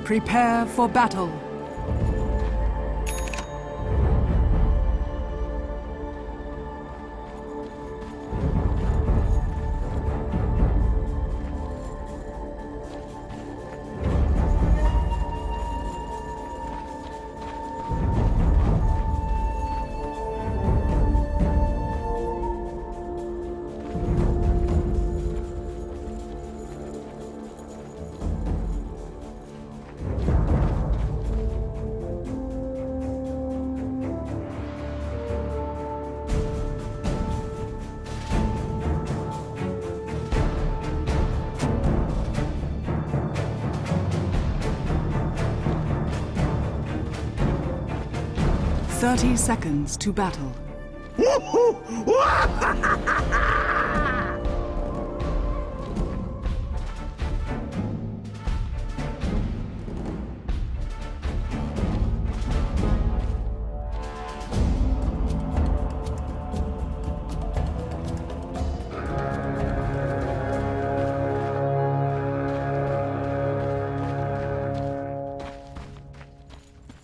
Prepare for battle. "30 seconds to battle.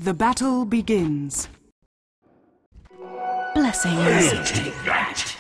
The battle begins. Blessings. Take that.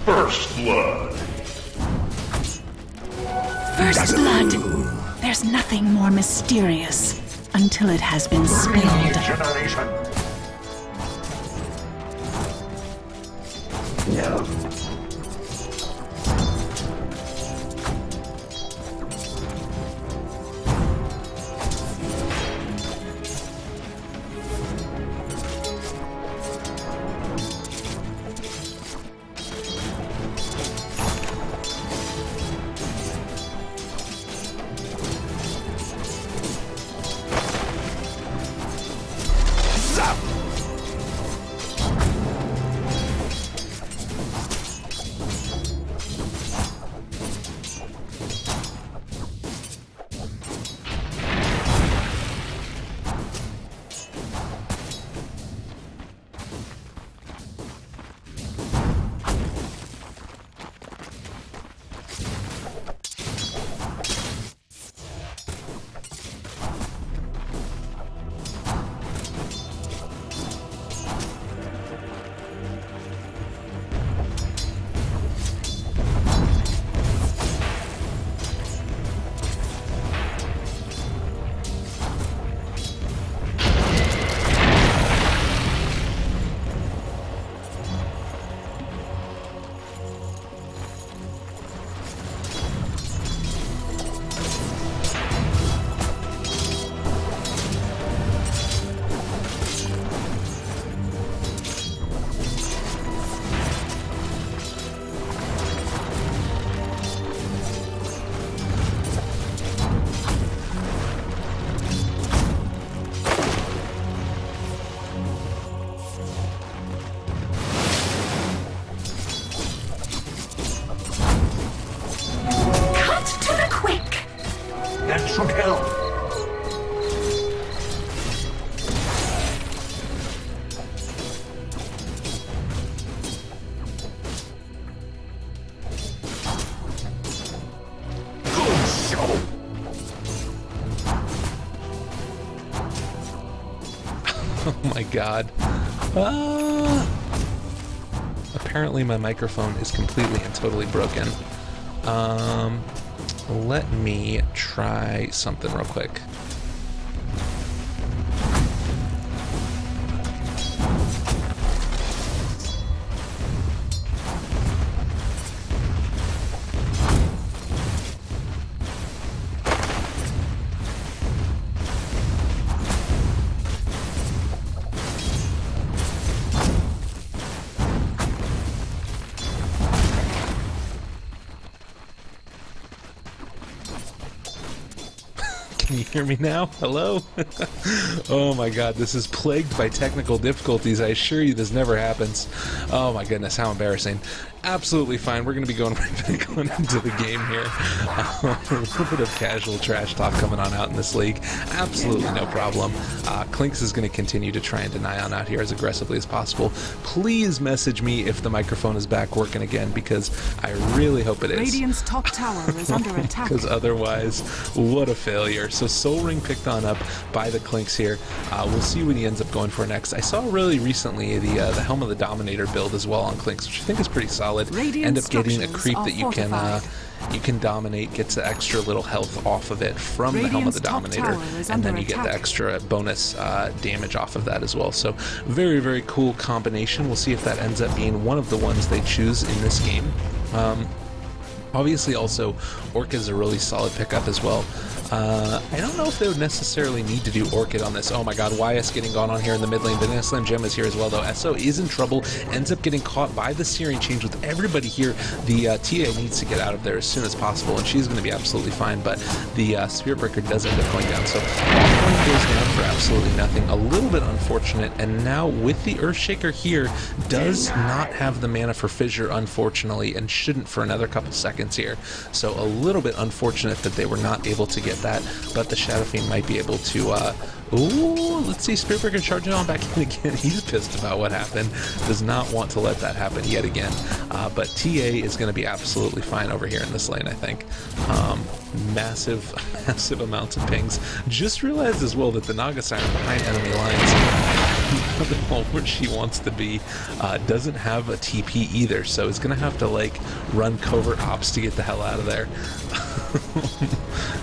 First blood. First blood. There's nothing more mysterious until it has been spilled. Regeneration. No. from hell. Good show. Oh my god. Apparently my microphone is completely and totally broken. Let me try something real quick. Can you hear me now? Hello? Oh my god, this is plagued by technical difficulties. I assure you this never happens. Oh my goodness, how embarrassing. Absolutely fine. We're going to be going right back on into the game here. A little bit of casual trash talk coming on out in this league. Absolutely no problem. Clinks is going to continue to try and deny on out here as aggressively as possible. Please message me if the microphone is back working again, because I really hope it is. Radiant's top tower is under attack. Because otherwise, what a failure. So Soul Ring picked on up by the Clinks here. We'll see what he ends up going for next. I saw really recently the Helm of the Dominator build as well on Clinks, which I think is pretty solid. End up getting a creep that you can dominate, gets the extra little health off of it from the Helm of the Dominator, and then you get the extra bonus damage off of that as well. So very, very cool combination. We'll see if that ends up being one of the ones they choose in this game. Obviously also Orchid is a really solid pickup as well. I don't know if they would necessarily need to do Orchid on this. Oh my god, YS getting gone on here in the mid lane. Banana Slam Gem is here as well, though. SO is in trouble, ends up getting caught by the Searing Change with everybody here. The TA needs to get out of there as soon as possible, and she's going to be absolutely fine, but the Spirit Breaker does end up going down. So offlane goes down for absolutely nothing. A little bit unfortunate, and now with the Earthshaker here, does not have the mana for Fissure, unfortunately, and shouldn't for another couple seconds here. So a little bit unfortunate that they were not able to get that, but the Shadow Fiend might be able to, ooh, let's see, Spirit Breaker charging on back in again. He's pissed about what happened, does not want to let that happen yet again, but TA is going to be absolutely fine over here in this lane, I think. Massive amounts of pings. Just realized as well that the Naga Siren behind enemy lines, the home where she wants to be, doesn't have a TP either, so is going to have to, like, run covert ops to get the hell out of there.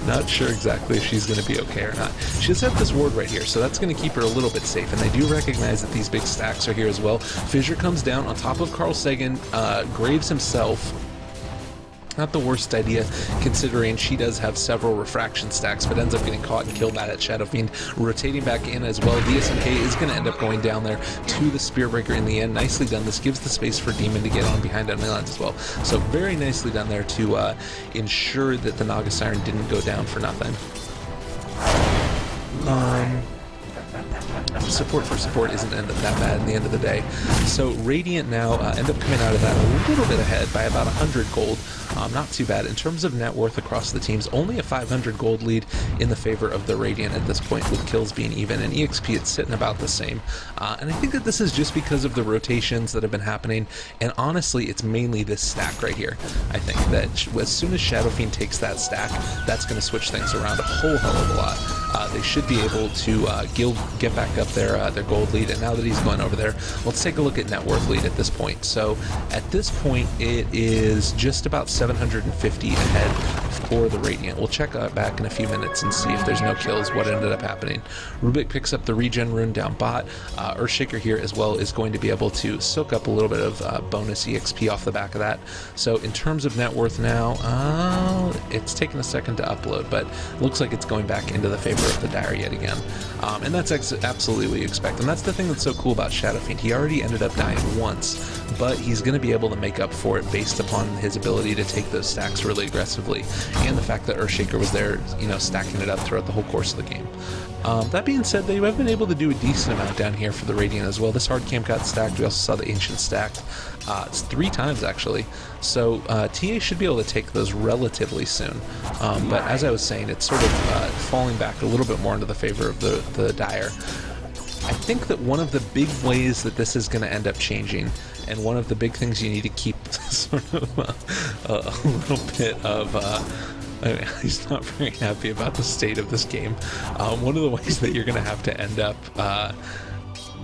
Not sure exactly if she's going to be okay or not. She does have this ward right here, so that's going to keep her a little bit safe, and they do recognize that these big stacks are here as well. Fissure comes down on top of Carl Sagan. Graves himself, not the worst idea, considering she does have several refraction stacks, but ends up getting caught and killed by that Shadow Fiend. Rotating back in as well, DSMK is going to end up going down there to the Spear Breaker in the end. Nicely done. This gives the space for Demon to get on behind enemy lines as well. So very nicely done there to ensure that the Naga Siren didn't go down for nothing. Support for support isn't end up that bad in the end of the day. So Radiant now end up coming out of that a little bit ahead by about 100 gold. Not too bad. In terms of net worth across the teams, only a 500 gold lead in the favor of the Radiant at this point, with kills being even, and EXP it's sitting about the same. And I think that this is just because of the rotations that have been happening, and honestly it's mainly this stack right here. I think that as soon as Shadow Fiend takes that stack, that's going to switch things around a whole hell of a lot. They should be able to get back up their gold lead, and now that he's going over there, let's take a look at net worth lead at this point. So at this point it is just about 750 ahead for the Radiant. We'll check back in a few minutes and see if there's no kills, what ended up happening. Rubik picks up the regen rune down bot. Earthshaker here as well is going to be able to soak up a little bit of bonus EXP off the back of that. So in terms of net worth now, it's taken a second to upload, but looks like it's going back into the favor of the Dire yet again. And that's absolutely what you expect. And that's the thing that's so cool about Shadow Fiend. He already ended up dying once, but he's going to be able to make up for it based upon his ability to take those stacks really aggressively. and the fact that Earthshaker was there, you know, stacking it up throughout the whole course of the game. That being said, they have been able to do a decent amount down here for the Radiant as well. This hard camp got stacked. We also saw the Ancient stacked. It's 3 times actually. So TA should be able to take those relatively soon. But as I was saying, it's sort of falling back a little bit more into the favor of the Dire. I think that one of the big ways that this is going to end up changing, and one of the big things you need to keep sort of a little bit of... he's not very happy about the state of this game. One of the ways that you're going to have to end up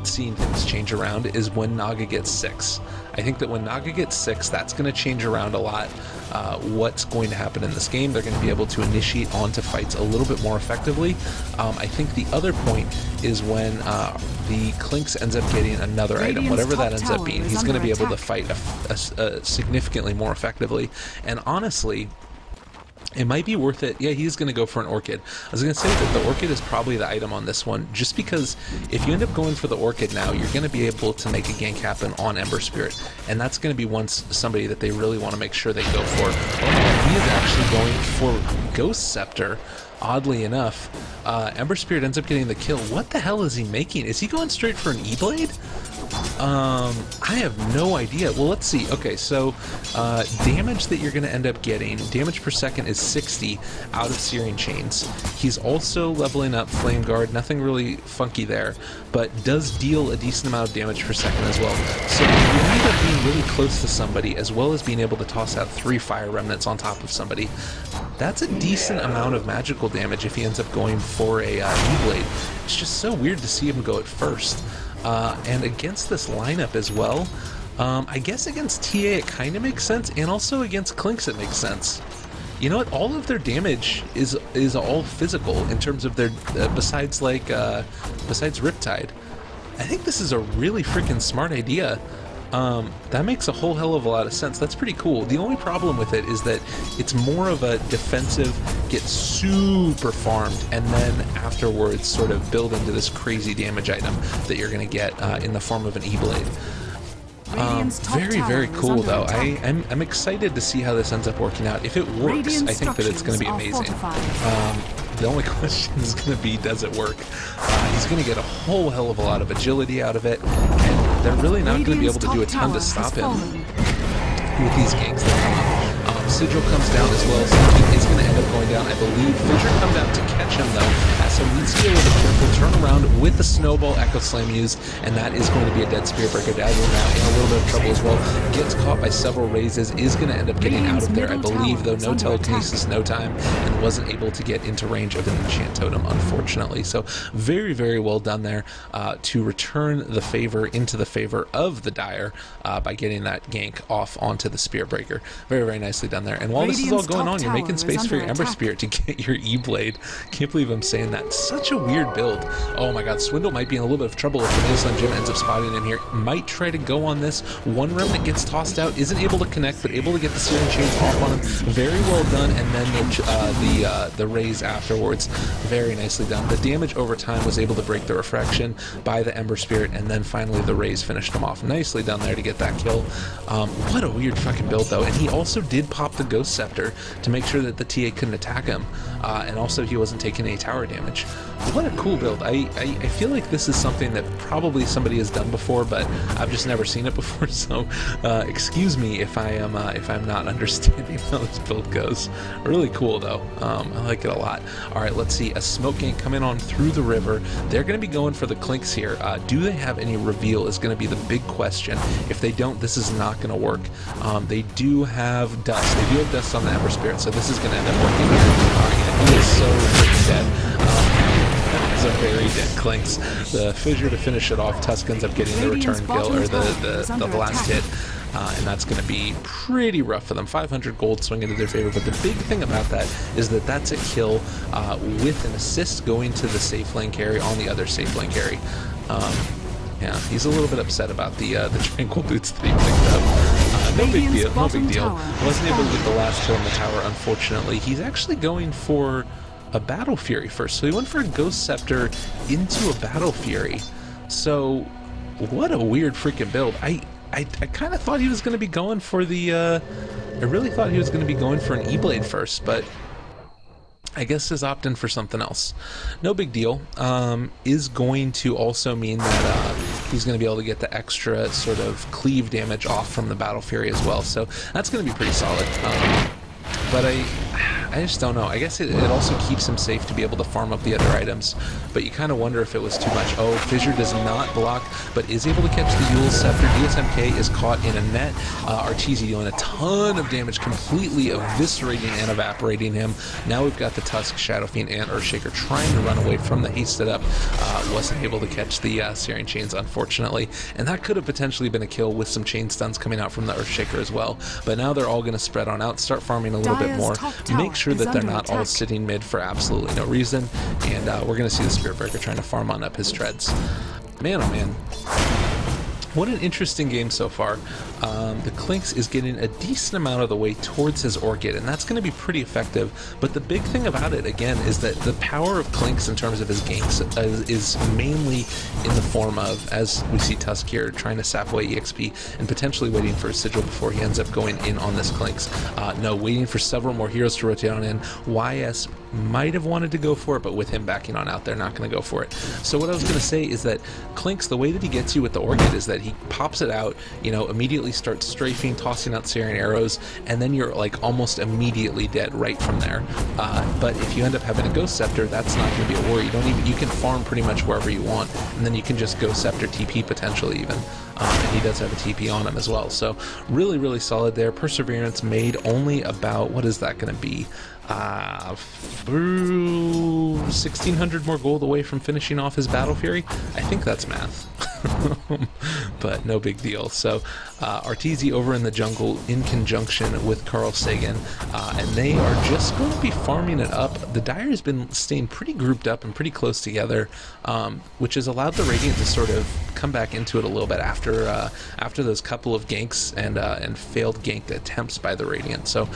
seeing things change around is when Naga gets 6. I think that when Naga gets 6, that's going to change around a lot what's going to happen in this game. They're going to be able to initiate onto fights a little bit more effectively. I think the other point is when the Clinks ends up getting another item, whatever that ends up being. He's going to be able to fight significantly more effectively. And honestly, it might be worth it. Yeah, he's going to go for an Orchid. I was going to say that the Orchid is probably the item on this one, just because if you end up going for the Orchid now, you're going to be able to make a gank happen on Ember Spirit, and that's going to be somebody that they really want to make sure they go for. Oh, he is actually going for Ghost Scepter. Oddly enough, Ember Spirit ends up getting the kill. What the hell is he making? Is he going straight for an E-Blade? I have no idea. Well, let's see. Okay, so damage that you're going to end up getting, damage per second is 60 out of Searing Chains. He's also leveling up Flame Guard, nothing really funky there, but does deal a decent amount of damage per second as well. So you end up being really close to somebody, as well as being able to toss out 3 Fire Remnants on top of somebody. That's a decent amount of magical damage if he ends up going for a E-Blade. It's just so weird to see him go at first. And against this lineup as well, I guess against TA it kind of makes sense, and also against Clinks it makes sense. You know what? All of their damage is all physical in terms of their besides Riptide. I think this is a really freaking smart idea. That makes a whole hell of a lot of sense. That's pretty cool. The only problem with it is that it's more of a defensive, get super farmed, and then afterwards sort of build into this crazy damage item that you're going to get in the form of an E-Blade. Very, very cool though. I'm excited to see how this ends up working out. If it works, I think that it's going to be amazing. The only question is going to be, does it work? He's going to get a whole hell of a lot of agility out of it, and they're really not going to be able to do a ton to stop him with these ganks that come up. Sigil comes down as well, so he is going to end up going down, I believe. Fissure come down to catch him though, as Salinsky with a careful turnaround with the Snowball Echo Slam used, and that is going to be a dead Spirit Breaker. Dazzle now in a little bit of trouble as well. Gets caught by several raises, is going to end up getting out of there, I believe, though no telekinesis, no time, and wasn't able to get into range of an Enchant Totem, unfortunately. So very, very well done there to return the favor into the favor of the Dire by getting that gank off onto the Spirit Breaker. Very, very nicely done there. And while this is all going on, you're making space for your Ember Spirit to get your E-Blade. Can't believe I'm saying that. Such a weird build. Oh my god, Swindle might be in a little bit of trouble if the Nailslam Gem ends up spotting him here. Might try to go on this. One Remnant gets tossed out, isn't able to connect, but able to get the Searing Chains off on him. Very well done, and then the raise afterwards. Very nicely done. The damage over time was able to break the refraction by the Ember Spirit, and then finally the raise finished him off. Nicely done there to get that kill. What a weird fucking build though, and he also did pop the Ghost Scepter to make sure that the TA couldn't attack him, and also he wasn't taking any tower damage. What a cool build. I feel like this is something that probably somebody has done before, but I've just never seen it before, so excuse me if I'm not understanding how this build goes. Really cool though. I like it a lot. Alright, let's see. A smoke gank coming on through the river. They're going to be going for the Clinks here. Do they have any reveal is going to be the big question. If they don't, this is not going to work. They do have dust. They do have dust on the Ember Spirit, so this is going to end up working here. He is so freaking dead. That is a very dead Clinks. The Fissure to finish it off. Tusk ends up getting the return kill, or the last hit. And that's going to be pretty rough for them. 500 gold swing into their favor, but the big thing about that is that that's a kill with an assist going to the safe lane carry on the other safe lane carry. Yeah, he's a little bit upset about the Tranquil Boots that he picked up. No big deal, no big deal. Wasn't able to get the last kill in the tower, unfortunately. He's actually going for a Battle Fury first. So he went for a Ghost Scepter into a Battle Fury. So, what a weird freaking build. I kind of thought he was going to be going for the I really thought he was going to be going for an E-Blade first, but I guess is opting for something else. No big deal. Is going to also mean that he's going to be able to get the extra sort of cleave damage off from the Battle Fury as well. So that's going to be pretty solid. But I just don't know. I guess it also keeps him safe to be able to farm up the other items, but you kind of wonder if it was too much. Oh, Fissure does not block, but is able to catch the Yule's Scepter. DSMK is caught in a net. Arteezy dealing a ton of damage, completely eviscerating and evaporating him. Now we've got the Tusk, Shadow Fiend, and Earthshaker trying to run away from the hasted up. Wasn't able to catch the Searing Chains, unfortunately, and that could have potentially been a kill with some chain stuns coming out from the Earthshaker as well. But now they're all going to spread on out, start farming a little bit more, make sure that they're not all sitting mid for absolutely no reason, and we're going to see the Spirit Breaker trying to farm on up his treads. Man, oh man. What an interesting game so far. The Clinks is getting a decent amount of the way towards his Orchid, and that's going to be pretty effective. But the big thing about it, again, is that the power of Clinks in terms of his ganks is mainly in the form of, as we see Tusk here, trying to sap away EXP and potentially waiting for a Sigil before he ends up going in on this Clinks. No, waiting for several more heroes to rotate on in. YS might have wanted to go for it, but with him backing on out, they're not going to go for it. So what I was going to say is that Clinks, the way that he gets you with the Orchid is that he pops it out, you know, immediately starts strafing, tossing out Searing arrows, and then you're like almost immediately dead right from there. But if you end up having a Ghost Scepter, that's not going to be a worry. You can farm pretty much wherever you want, and then you can just Ghost Scepter TP potentially even. And he does have a TP on him as well. So really, really solid there. Perseverance made only about, what is that going to be? 1,600 more gold away from finishing off his Battle Fury. I think that's math. But no big deal. So Arteezy over in the jungle in conjunction with Carl Sagan, and they are just going to be farming it up. The Dire has been staying pretty grouped up and pretty close together, which has allowed the Radiant to sort of come back into it a little bit after those couple of ganks and failed gank attempts by the Radiant. So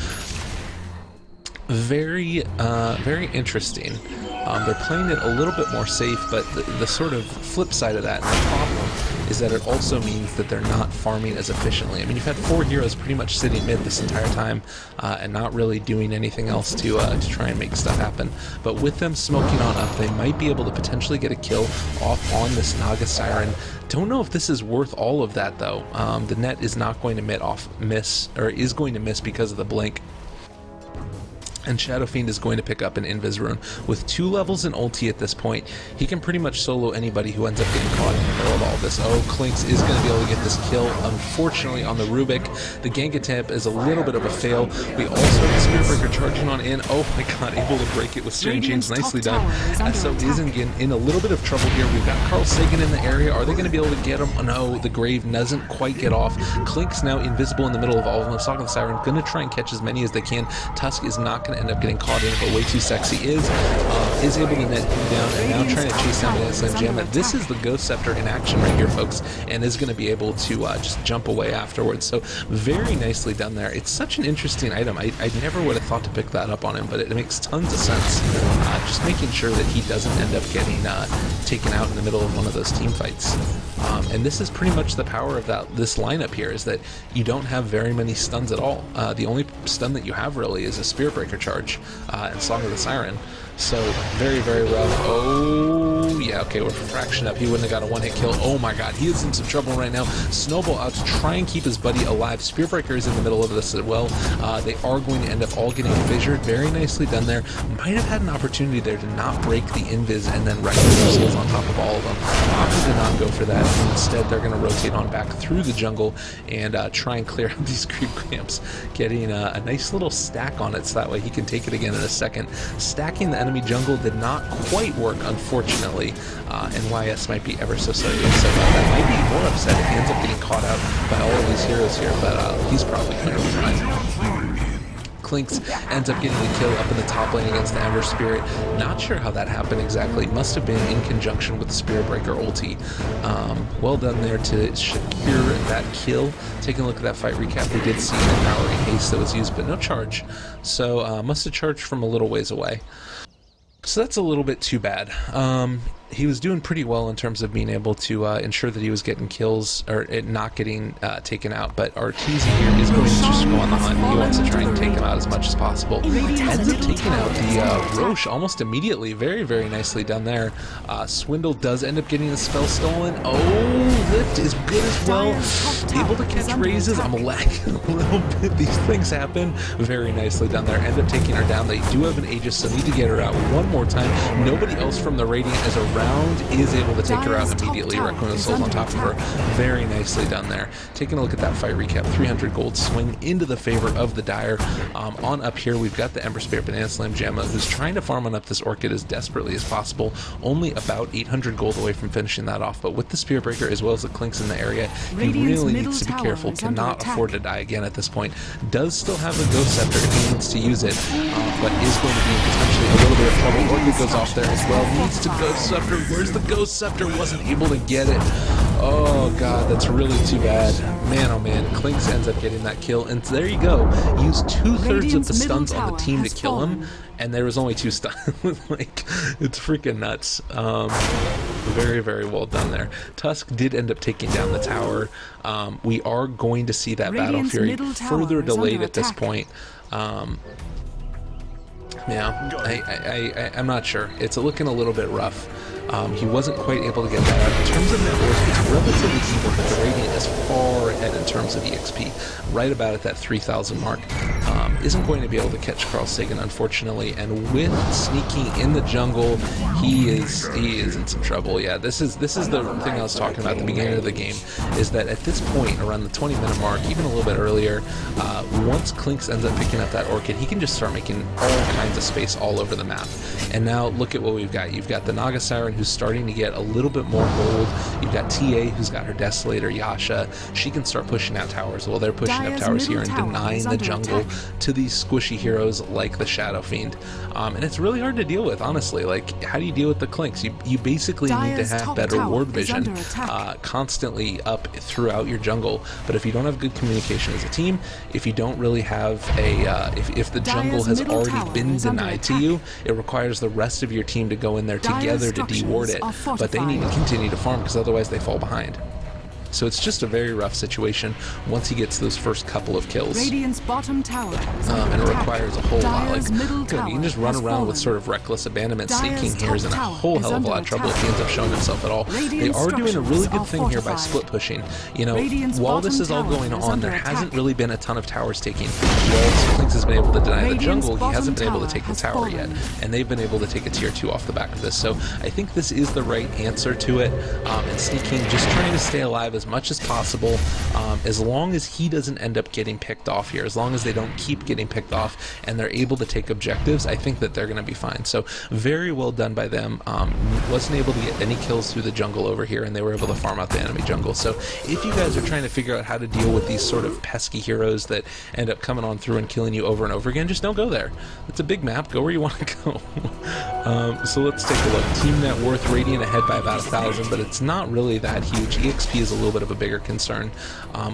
very interesting. They're playing it a little bit more safe, but the sort of flip side of that, and the problem, is that it also means that they're not farming as efficiently. I mean, you've had 4 heroes pretty much sitting mid this entire time and not really doing anything else to try and make stuff happen. But with them smoking on up, they might be able to potentially get a kill off on this Naga Siren. Don't know if this is worth all of that though. The net is not going to miss because of the blink. And Shadow Fiend is going to pick up an Invis Rune. With 2 levels in ulti at this point, he can pretty much solo anybody who ends up getting caught in the middle of all this. Oh, Clinks is going to be able to get this kill, unfortunately, on the Rubik. The gank attempt is a little bit of a fail. We also have the Spirit Breaker charging on in. Oh my god, able to break it with Searing Chains. Nicely done. So Isengen in a little bit of trouble here. We've got Carl Sagan in the area. Are they going to be able to get him? Oh no, the Grave doesn't quite get off. Clinks now invisible in the middle of all of them. Stalking the Siren, going to try and catch as many as they can. Tusk is not going to end up getting caught in, but way too sexy is able to net him down, and now trying to chase down the SM Jamma. This is the Ghost Scepter in action right here, folks, and is going to be able to just jump away afterwards. So very nicely done there. It's such an interesting item. I never would have thought to pick that up on him, but it makes tons of sense. Just making sure that he doesn't end up getting taken out in the middle of one of those team fights. And this is pretty much the power of this lineup here, is that you don't have very many stuns at all. The only stun that you have really is a Spirit Breaker charge and Song of the Siren. So very, very rough. Oh yeah, okay, we're fraction up. He wouldn't have got a one-hit kill. Oh my god, he is in some trouble right now. Snowball out to try and keep his buddy alive. Spirit Breaker is in the middle of this as well. They are going to end up all getting fissured. Very nicely done there. Might have had an opportunity there to not break the invis and then wreck themselves on top of all of them. Opted to not go for that. Instead, they're going to rotate on back through the jungle and try and clear out these creep camps, getting a nice little stack on it so that way he can take it again in a second. Stacking the enemy jungle did not quite work, unfortunately, and YS might be ever so slightly upset about that. Might be more upset if he ends up getting caught out by all of these heroes here, but he's probably going to be fine. Clinks ends up getting the kill up in the top lane against the Ember Spirit. Not sure how that happened exactly. Must have been in conjunction with the Spirit Breaker ulti. Well done there to secure that kill. Taking a look at that fight recap, we did see an empowering haste that was used, but no charge. So must have charged from a little ways away. So that's a little bit too bad. he was doing pretty well in terms of being able to ensure that he was getting kills or it not getting taken out. But Arteezy here is going to just go on the hunt. He wants to try and take him out as much as possible. Ends up taking out the Roche almost immediately. Very, very nicely done there. Swindle does end up getting the spell stolen. Oh, Lift is good as well. Able to catch raises. I'm lagging a little bit. These things happen. Very nicely done there. End up taking her down. They do have an Aegis, so need to get her out one more time. Nobody else from the Radiant is around, is able to take her out immediately. Requiem of the Souls on top of her. Very nicely done there. Taking a look at that fight recap. 300 gold swing into the favor of the Dire. On up here, we've got the Ember Spirit Banana Slam Jamma, who's trying to farm on up this Orchid as desperately as possible. Only about 800 gold away from finishing that off, but with the Spirit Breaker as well as the Clinks in the area, he really needs to be careful. Cannot afford to die again at this point. Does still have the Ghost Scepter if he needs to use it, but is going to be in potentially a little bit of trouble. Orchid goes off there as well. Needs to Ghost Scepter. Where's the Ghost Scepter? Wasn't able to get it. Oh god, that's really too bad. Man, oh man, Clinks ends up getting that kill, and there you go. Use 2/3 of the stuns on the team to kill him, and there was only 2 stuns. Like, it's freaking nuts. Very, very well done there. Tusk did end up taking down the tower. We are going to see that Battle Fury further delayed at this point. Yeah, I'm not sure. It's looking a little bit rough. He wasn't quite able to get that out. In terms of net worth, it's relatively even, but the Radiant is far ahead in terms of EXP. Right about at that 3,000 mark. Isn't going to be able to catch Carl Sagan, unfortunately, and with sneaking in the jungle, he is in some trouble. Yeah, this is the thing I was talking about at the beginning of the game, is that at this point, around the 20-minute mark, even a little bit earlier, once Clinks ends up picking up that Orchid, he can just start making all kinds of space all over the map. And now look at what we've got. You've got the Naga Siren, who's starting to get a little bit more gold. You've got TA, who's got her Desolator, Yasha. She can start pushing out towers. Well, they're pushing up towers here and denying the jungle to these squishy heroes like the Shadow Fiend. And it's really hard to deal with, honestly. Like, how do you deal with the Clinks? You basically need to have better ward vision constantly up throughout your jungle. But if you don't have good communication as a team, if you don't really have a, if the jungle has already been denied to you, it requires the rest of your team to go in there together to de-ward it. But they need to continue to farm because otherwise they fall behind. So it's just a very rough situation once he gets those first couple of kills. Radiant's bottom tower and it requires a whole lot. Like, you can just run around with sort of reckless abandonment. Sneaking here is in a whole hell of a lot of trouble if he ends up showing himself at all. They are doing a really good thing here by split pushing. You know, while this is all going on, there hasn't really been a ton of towers taking. While Clinks has been able to deny the jungle, he hasn't been able to take the tower yet. And they've been able to take a tier 2 off the back of this. So I think this is the right answer to it. And Sneaking, just trying to stay alive as much as possible, as long as he doesn't end up getting picked off here, as long as they don't keep getting picked off and they're able to take objectives, I think that they're going to be fine. So very well done by them. Wasn't able to get any kills through the jungle over here, and they were able to farm out the enemy jungle. So if you guys are trying to figure out how to deal with these sort of pesky heroes that end up coming on through and killing you over and over again, just don't go there. It's a big map. Go where you want to go. So let's take a look. Team net worth, Radiant ahead by about 1,000, but it's not really that huge. EXP is a little bit of a bigger concern.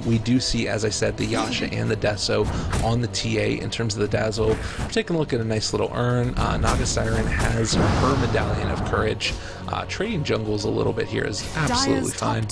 We do see, as I said, the Yasha and the Deso on the TA. In terms of the Dazzle, we're taking a look at a nice little urn. Naga Siren has her Medallion of Courage. Trading jungles a little bit here is absolutely fine.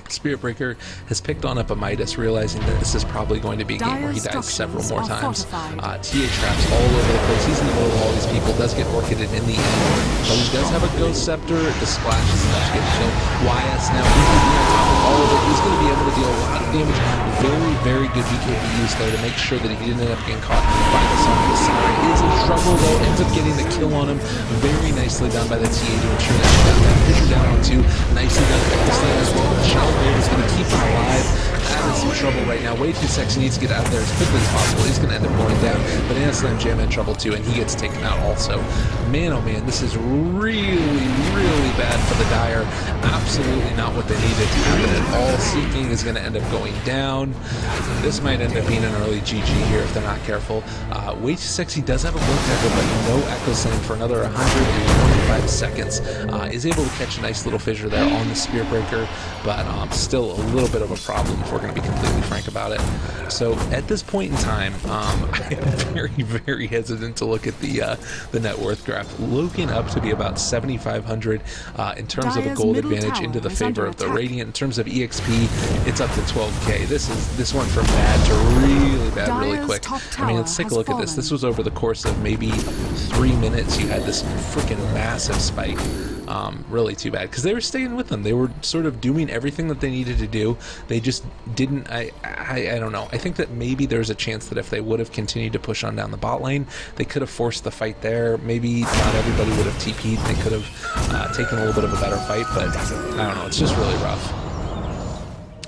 Spirit Breaker has picked on up a Midas, realizing that this is probably going to be a game where he dies several more times. TA traps all over the place. He's in the middle of all these people. Does get orchided in the end, but he does have a Ghost Scepter. The splash is enough to get killed. YS now, he's going to be on top of all of it. He's going to be able to deal a lot of damage. Very, very good BKB use there to make sure that he didn't end up getting caught by the Sonic. The Siren is in trouble though, ends up getting the kill on him. Very nicely done by the TA to ensure that he got that vision down on 2. Nicely done by this lane as well. The Shadow Blade is going to keep him alive. That is some trouble right now. Way too sexy. Needs to get out of there as quickly as possible. He's going to end up going down. Banana Slam Jamma in trouble too, and he gets taken out also. Man, oh man, this is really, really bad for the Dire. Absolutely not what they needed to happen at all. Seeking is going to end up going down. This might end up being an early GG here if they're not careful. Way too sexy does have a Blood Tackle, but no Echo Slam for another 125 seconds. Is able to catch a nice little fissure there on the Spirit Breaker, but still a little bit of a problem if we're going to be completely frank about it. So at this point in time, I'm very hesitant to look at the net worth graph. Looking up to be about 7,500 in terms of a gold advantage into the favor of the Radiant. In terms of EXP, it's up to 12k. This went from bad to really bad really quick. I mean, let's take a look at this. This was over the course of maybe 3 minutes. You had this freaking massive spike. Really too bad, because they were staying with them. They were sort of doing everything that they needed to do. They just didn't. I don't know. I think that maybe there's a chance that if they would have continued to push on down the bot lane, they could have forced the fight there. Maybe not everybody would have TP'd. They could have taken a little bit of a better fight, but I don't know. It's just really rough.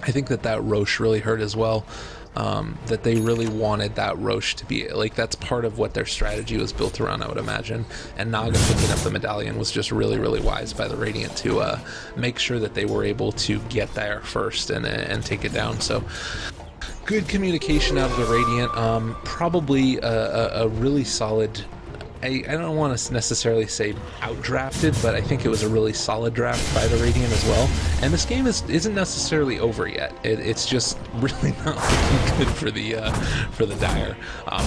I think that Roche really hurt as well. That they really wanted that Roche to be, like, that's part of what their strategy was built around, I would imagine. And Naga picking up the medallion was just really wise by the Radiant to make sure that they were able to get there first and take it down. So good communication out of the Radiant. Probably a really solid, I don't want to necessarily say outdrafted, but I think it was a really solid draft by the Radiant as well. And this game isn't necessarily over yet. It's just really not looking good for the Dire.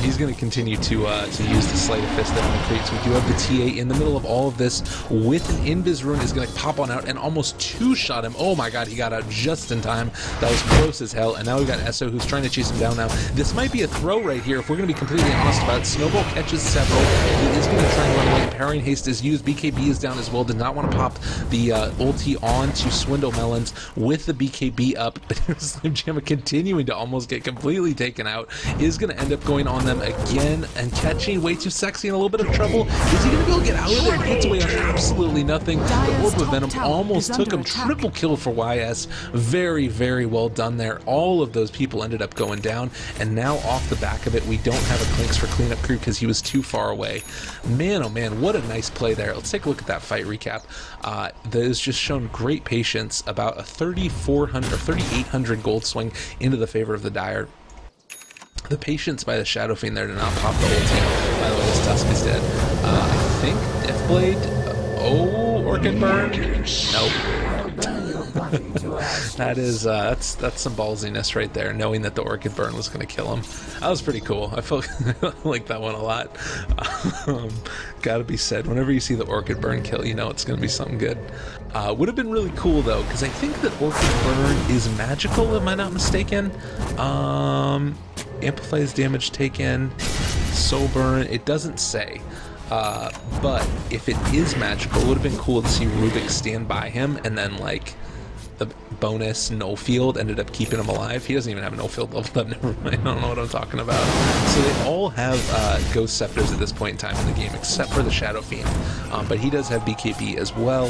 He's going to continue to use the Sleight of Fist there on the creeps. We do have the TA in the middle of all of this with an Invis Rune. Is going to pop on out and almost two-shot him. Oh my god, he got out just in time. That was close as hell. And now we've got Esso who's trying to chase him down now. This might be a throw right here if we're going to be completely honest about it. Snowball catches several. He is going to try and run away. Parrying haste is used. BKB is down as well. Did not want to pop the ulti on to Swindle Melons with the BKB up. But Slim Jamma continuing to almost get completely taken out. Is going to end up going on them again and catching way too sexy in a little bit of trouble. Is he going to be able to get out of there? Hits away on absolutely nothing. The Orb of Venom almost took him. Triple kill for YS. Very well done there. All of those people ended up going down. And now off the back of it, we don't have a Clinks for cleanup crew because he was too far away. Man, oh man, what a nice play there. Let's take a look at that fight recap. That has just shown great patience, about a 3,400 or 3,800 gold swing into the favor of the Dire. The patience by the Shadow Fiend there to not pop the ulti. By the way, this Tusk is dead. I think Deathblade. Oh, Orchid Burn. Nope. That's some ballsiness right there, knowing that the Orchid Burn was going to kill him. That was pretty cool. I felt like that one a lot. Gotta be said, whenever you see the Orchid Burn kill, you know it's going to be something good. Would have been really cool though, because I think that Orchid Burn is magical, am I not mistaken? Amplifies damage taken, Soul Burn, it doesn't say. But if it is magical, it would have been cool to see Rubik stand by him and then, like, the bonus no field ended up keeping him alive. He doesn't even have a no field level up, never mind, I don't know what I'm talking about. So they all have Ghost Scepters at this point in time in the game, except for the Shadow Fiend. But he does have BKB as well.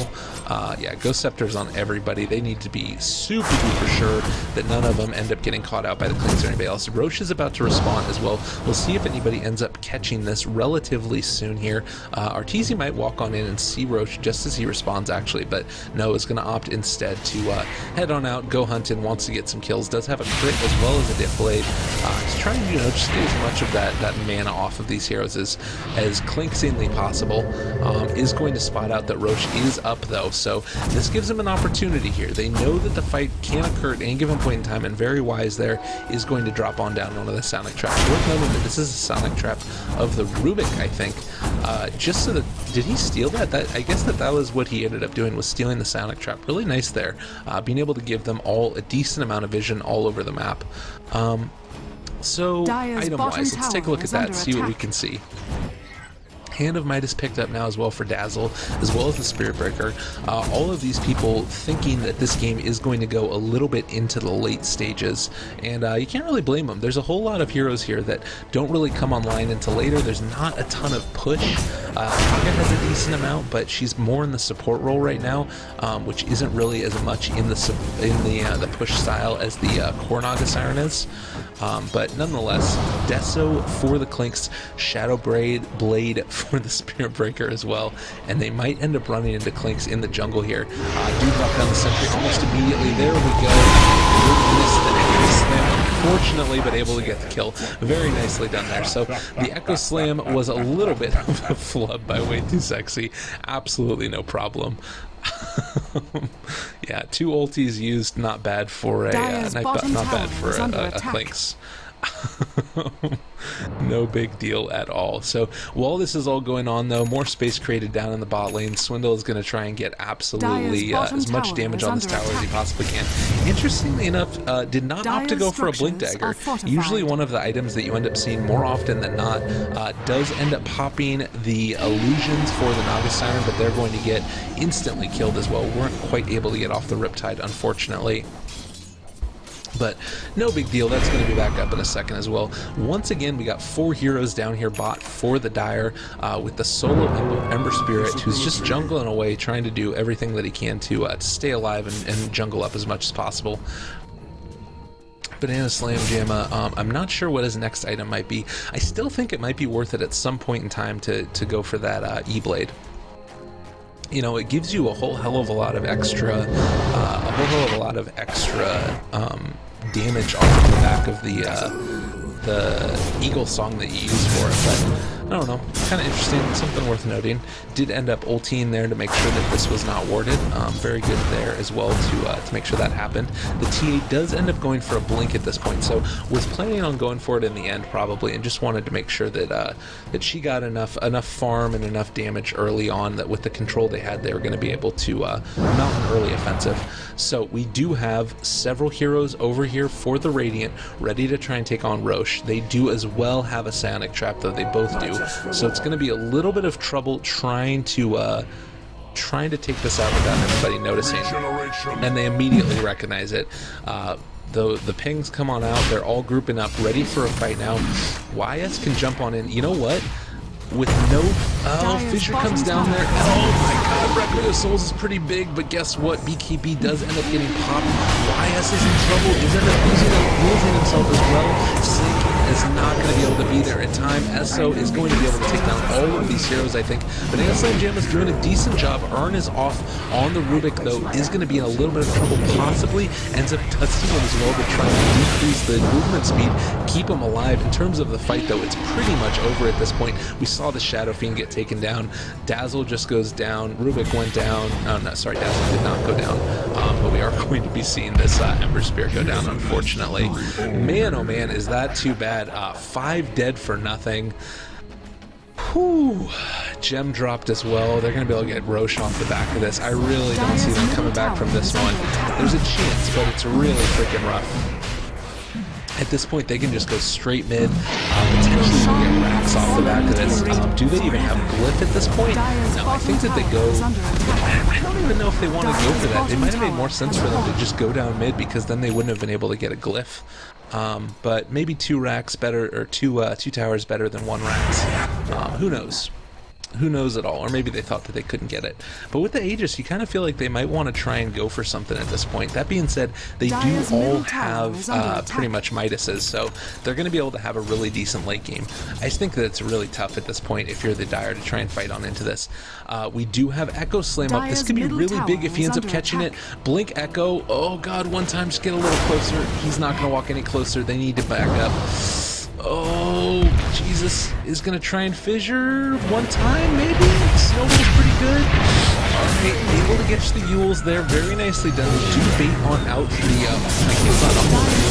Yeah, Ghost Scepters on everybody. They need to be super duper sure that none of them end up getting caught out by the Clinks or anybody else. Roche is about to respawn as well. We'll see if anybody ends up catching this relatively soon here. Arteezy might walk on in and see Roche just as he responds actually, but no, is going to opt instead to head on out, go hunting, wants to get some kills, does have a crit as well as a Diff Blade. He's trying to, just get as much of that mana off of these heroes as Clinksanely possible. Is going to spot out that Roche is up though, so this gives him an opportunity here. They know that the fight can occur at any given point in time, and very wise there is going to drop on down one of the Sonic traps. Worth noting that this is a Sonic trap of the Rubik, I think. Just so that, did he steal that? I guess that was what he ended up doing, was stealing the Sonic trap. Really nice there. Being able to give them all a decent amount of vision all over the map. So item-wise, let's take a look at that, see what we can see. Hand of Midas picked up now as well for Dazzle, as well as the Spirit Breaker. All of these people thinking that this game is going to go a little bit into the late stages, and you can't really blame them. There's a whole lot of heroes here that don't really come online until later. There's not a ton of push. Kaga has a decent amount, but she's more in the support role right now, which isn't really as much in the push style as the core Naga Siren is. But nonetheless, Deso for the Clinks, Shadow Blade for the Spirit Breaker as well, and they might end up running into Clinks in the jungle here. Do drop down the sentry almost immediately. There we go. Miss the Aegis there. unfortunately, but able to get the kill. Very nicely done there. So the Echo Slam was a little bit of a flub by Way Too Sexy. Absolutely no problem. Yeah, 2 ultis used, not bad for a Clinks. No big deal at all. So while this is all going on, though, more space created down in the bot lane. Swindle is going to try and get absolutely as much damage on this tower as he possibly can. Interestingly enough, did not opt to go for a Blink Dagger. Usually one of the items that you end up seeing more often than not does end up popping the illusions for the Naga Siren, but they're going to get instantly killed as well. Weren't quite able to get off the Riptide, unfortunately. But no big deal, that's going to be back up in a second as well. Once again, we got 4 heroes down here bot for the Dire with the solo Ember Spirit, who's just jungling away, trying to do everything that he can to stay alive and jungle up as much as possible. Banana Slam Jamma, I'm not sure what his next item might be. I still think it might be worth it at some point in time to go for that E-Blade. You know, it gives you a whole hell of a lot of extra, damage off the back of the Eagle song that you use for it, but I don't know, kind of interesting, something worth noting. Did end up ulting there to make sure that this was not warded. Very good there as well to make sure that happened. The TA does end up going for a blink at this point, so was planning on going for it in the end probably, and just wanted to make sure that that she got enough farm and enough damage early on that with the control they had, they were going to be able to mount an early offensive. So we do have several heroes over here for the Radiant, ready to try and take on Roche. They do as well have a Psionic Trap, though they both do. So it's going to be a little bit of trouble trying to take this out without anybody noticing. And they immediately recognize it. The pings come on out. They're all grouping up, ready for a fight now. YS can jump on in. You know what? With no... Oh, Fissure comes down there. Oh my god, Record of Souls is pretty big, but guess what? BKB does end up getting popped. YS is in trouble. Is end up losing himself as well. Slink is not going to be able to be there in time. Esso is going to be able to take down all of these heroes, I think. But Slam Jam is doing a decent job. Earn is off on the Rubik, though, is going to be in a little bit of trouble, possibly. Ends up touching him as well to try and decrease the movement speed, keep him alive. In terms of the fight, though, it's pretty much over at this point. We saw the Shadow Fiend get taken down. Dazzle just goes down. Rubik went down. Oh, no, sorry, Dazzle did not go down. But we are going to be seeing this Ember Spirit go down, unfortunately. Man, oh man, is that too bad. 5 dead for nothing. Whew. Gem dropped as well. They're going to be able to get Roche off the back of this. I really don't see them coming back from this one. There's a chance, but it's really freaking rough. At this point, they can just go straight mid, potentially get racks off the back of this. Do they even have Glyph at this point? No, I think that they go... I don't even know if they want to go for that. It might have made more sense for them to just go down mid, because then they wouldn't have been able to get a Glyph. But maybe 2 racks better, or two towers better than 1 racks. Who knows? Who knows at all? Or maybe they thought that they couldn't get it. But with the Aegis, you kind of feel like they might want to try and go for something at this point. That being said, they do all have pretty much Midases, so they're going to be able to have a really decent late game. I just think that it's really tough at this point if you're the Dire to try and fight on into this. We do have Echo Slam up. This could be really big if he ends up catching it. Blink Echo. Oh god, one time, just get a little closer. He's not going to walk any closer. They need to back up. Oh, Jesus is going to try and fissure one time, maybe? Snowball's pretty good. Alright, able to get the Yules there. Very nicely done. They do bait on out the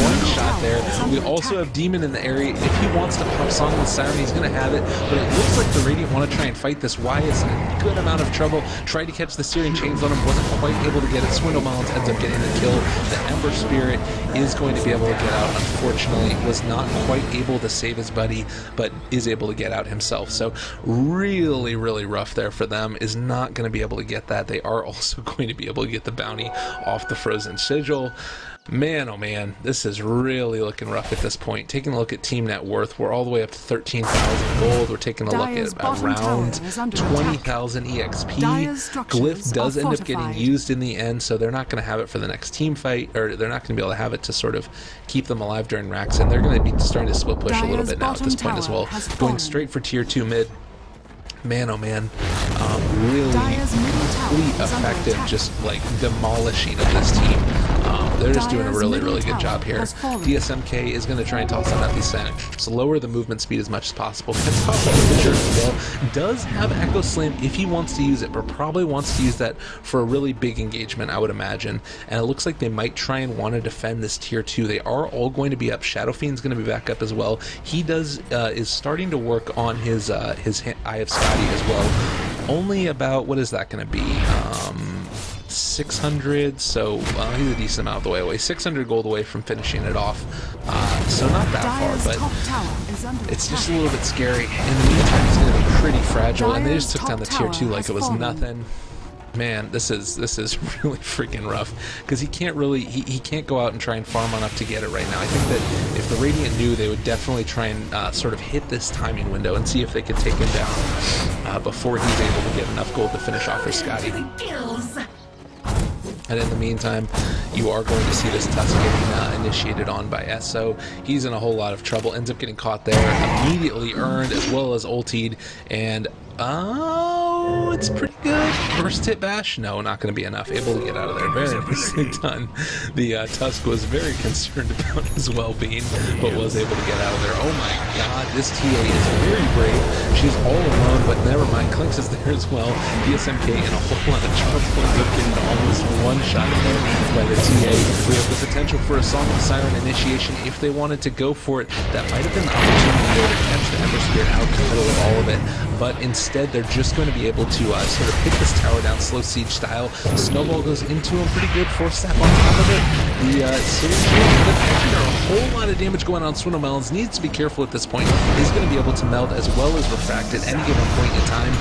one shot there. We also have Demon in the area. If he wants to pop Song of the Siren, he's going to have it. But it looks like the Radiant want to try and fight this. Y is in a good amount of trouble. Tried to catch the Searing Chains on him. Wasn't quite able to get it. Swindle Balance ends up getting the kill. The Ember Spirit is going to be able to get out. Unfortunately, was not quite able to save his buddy, but is able to get out himself. So really, really rough there for them. Is not going to be able to get that. They are also going to be able to get the bounty off the Frozen Sigil. Man, oh man, this is really looking rough at this point. Taking a look at team net worth, we're all the way up to 13,000 gold. We're taking a look at around 20,000 EXP. Glyph does end up getting used in the end, so they're not going to have it for the next team fight, or they're not going to be able to have it to sort of keep them alive during racks, and they're going to be starting to split push a little bit now at this point as well. Going straight for tier 2 mid. Man, oh man, really effective, just like demolishing of this team. They're just doing a really good job here. DSMK is going to try and toss out that eccentric, lower the movement speed as much as possible. Gets off on the jerk as well. Does have Echo Slam if he wants to use it, but probably wants to use that for a really big engagement, I would imagine. And it looks like they might try and want to defend this tier 2. They are all going to be up. Shadow Fiend's going to be back up as well. He is starting to work on his Eye of Scotty as well. Only about, what is that going to be? 600, so he's a decent amount of the way away. 600 gold away from finishing it off, so not that far, but it's just a little bit scary. In the meantime, he's going to be pretty fragile, and they just took down the tier 2 like it was nothing. Man, this is really freaking rough, because he can't really he can't go out and try and farm on up to get it right now. I think that if the Radiant knew, they would definitely try and sort of hit this timing window and see if they could take him down before he's able to get enough gold to finish off his Scotty. And in the meantime, you are going to see this Tusk getting initiated on by Esso. He's in a whole lot of trouble, ends up getting caught there, immediately earned as well as ultied, and oh, it's pretty good. First hit bash? No, not going to be enough. Able to get out of there. Very nicely done. The Tusk was very concerned about his well-being, but was able to get out of there. Oh my god, this TA is very brave. She's all alone, but never mind. Clinks is there as well. DSMK in a whole lot of trouble. Ends up getting almost one shot in there by the TA. We have the potential for a Song of the Siren initiation if they wanted to go for it. That might have been the opportunity there to catch the Ember Spirit out in the middle of all of it, but instead they're just going to be able to sort of hit this tower down slow siege style. The snowball goes into him pretty good. Force Sap on top of it. The a whole lot of damage going on. Swindle Melons needs to be careful at this point. He's going to be able to melt as well as refract at any given point in time.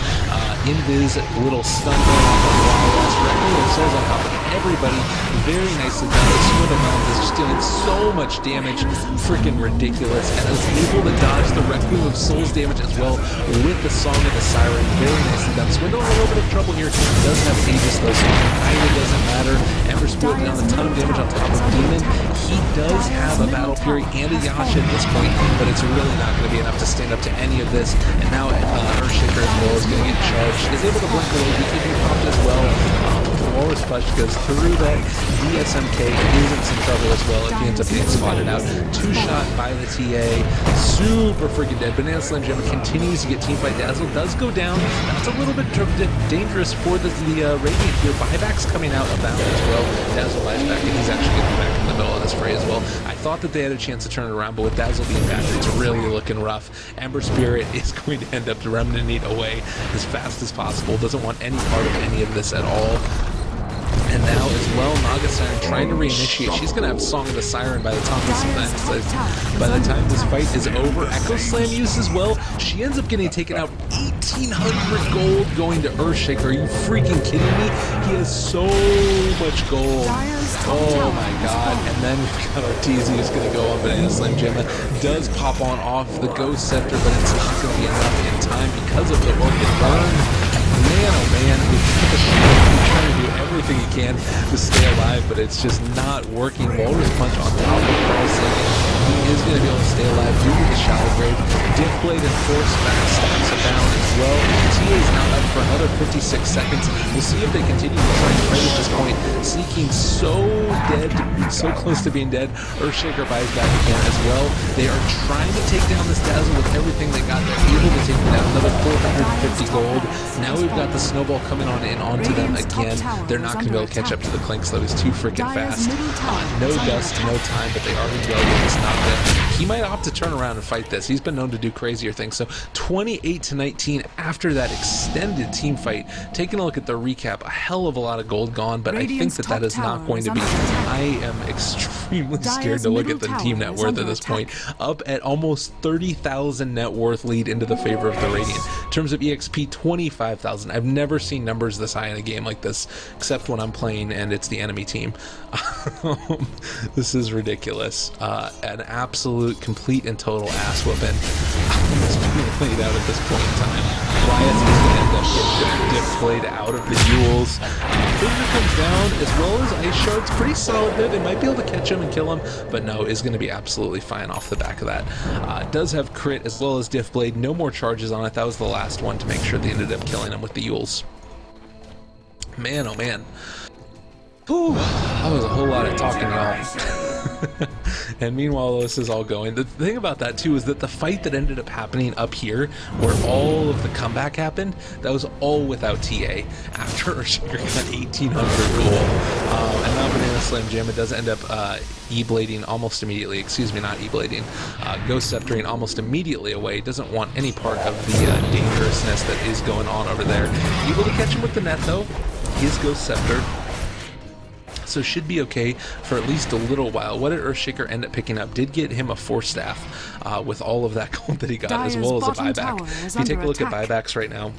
Invis, little stun going on the Wild Record Souls on top of everybody. Very nicely done. The Swindle Melons is just doing so much damage. Freaking ridiculous. And is able to dodge the Requiem of Souls damage as well with the Song of the Siren. Very nicely done. Swindle in a little bit of trouble here. Does have Aegis though, so it kind of doesn't matter. Ember Spirit down a ton of damage on top of Demon. He does have a Battle Fury and a Yasha at this point, but it's really not going to be enough to stand up to any of this. And now Earthshaker as well is going to get charged. Is able to blink a little bit, keeping popped as well. Walrus Punch goes through that. DSMK is in some trouble as well if he ends up getting spotted out. 2-shot by the TA. Super freaking dead. Banana Slam Gemma continues to get teamfight. Dazzle does go down. That's a little bit dangerous for the Radiant here. Buyback's coming out about as well. Dazzle buys back, and he's actually getting back in the middle of this fray as well. I thought that they had a chance to turn it around, but with Dazzle being back, it's really looking rough. Ember Spirit is going to end up remnanting away as fast as possible. Doesn't want any part of any of this at all. And now as well, Naga Siren trying to reinitiate. She's going to have Song of the Siren by the time this fight is over. Echo Slam use as well. She ends up getting taken out. 1,800 gold going to Earthshaker. Are you freaking kidding me? He has so much gold. Oh my god. And then we've got Arteezy who's going to go on Banana Slam Gemma. Does pop on off the Ghost Scepter, but it's not going to be enough in time because of the Orchid Burn. Man, oh man, he's trying to do everything he can to stay alive, but it's just not working. Walrus Punch on top of Carl Sagan. He is going to be able to stay alive due to the Shadow Grave. Diff Blade and Force back stacks it down as well. TA is now up for another 56 seconds. We'll see if they continue to try and fight at this point. Sneaking so dead, so close to being dead. Earthshaker buys back again as well. They are trying to take down this Dazzle with everything they got. They're able to take him down. Another 450 gold. Now we've got the Snowball coming on in onto them again. They're not going to be able to catch up to the Clinks though. He's too freaking fast. No dust, no time, but they are going to be able to get this knocked in. He might opt to turn around and fight this. He's been known to do crazier things. So 28-19 after that extended team fight. Taking a look at the recap, a hell of a lot of gold gone, but I think that that is not going to be. I am extremely scared to look at the team net worth at this point. Up at almost 30,000 net worth lead into the favor of the Radiant. In terms of EXP, 25,000. I've never seen numbers this high in a game like this, except when I'm playing and it's the enemy team. This is ridiculous. An absolute, complete, and total ass whooping is being played out at this point in time. Wyatt is going to end up getting Diff Blade out of the Yules. Finger comes down, as well as Ice Shards. Pretty solid there. They might be able to catch him and kill him, but no, is going to be absolutely fine off the back of that. Does have crit as well as Diff Blade. No more charges on it. That was the last one to make sure they ended up killing him with the Yules. Man, oh man. Whew, that was a whole lot of talking, y'all. And meanwhile, this is all going. The thing about that too is that the fight that ended up happening up here, where all of the comeback happened, that was all without TA. After Urshiker got 1,800 gold, and now Banana Slam Jam, it does end up E-blading almost immediately. Excuse me, not E-blading. Ghost Sceptering almost immediately away. Doesn't want any part of the dangerousness that is going on over there. Able to catch him with the net though. His Ghost Scepter. So should be okay for at least a little while. What did Earthshaker end up picking up? Did get him a 4-staff with all of that gold that he got, as well as a buyback. If you take a look at buybacks right now,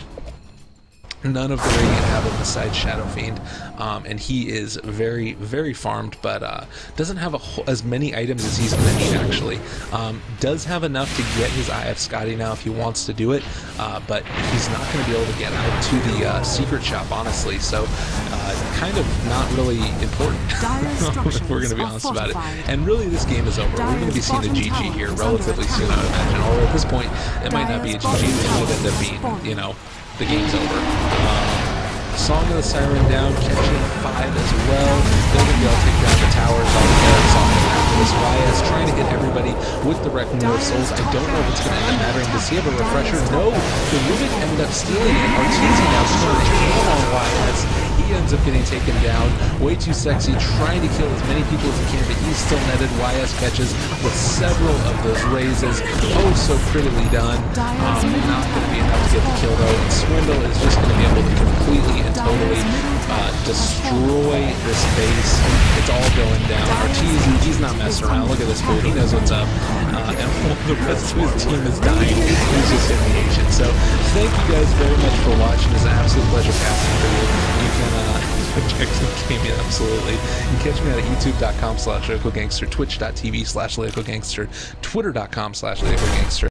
none of the Radiant have him besides Shadow Fiend, and he is very, very farmed, but doesn't have as many items as he's going to need, actually. Does have enough to get his IF Scotty now if he wants to do it, but he's not going to be able to get out to the secret shop, honestly, so kind of not really important, if we're going to be honest about it. And really, this game is over. We're going to be seeing a GG here relatively soon, I would imagine, or at this point, it might not be a GG, it might end up being, you know, the game's over. Song of the Siren down, catching 5 as well. They're going to be able to take down the towers all together. Song after this YS trying to hit everybody with the Reckoning of Souls. I don't know if it's going to end up mattering. Does he have a refresher? No. The Rubik ended up stealing it. Arteezy now starting to kill on YS. He ends up getting taken down. Way too sexy, trying to kill as many people as he can, but he's still netted. YS catches with several of those raises. Oh, so prettily done. Not going to be enough to get the kill though. And Swindle is just going to be able to completely and totally destroy this base. It's all going down. Arteezy, he's not messing around. Look at this fool. He knows what's up. And the rest of his team is dying. He's just in the action. So thank you guys very much for watching. It's an absolute pleasure casting for you. You can check some gaming, absolutely. You can catch me at youtube.com/LocoGangster, twitch.tv/LocoGangster, twitter.com/LocoGangster.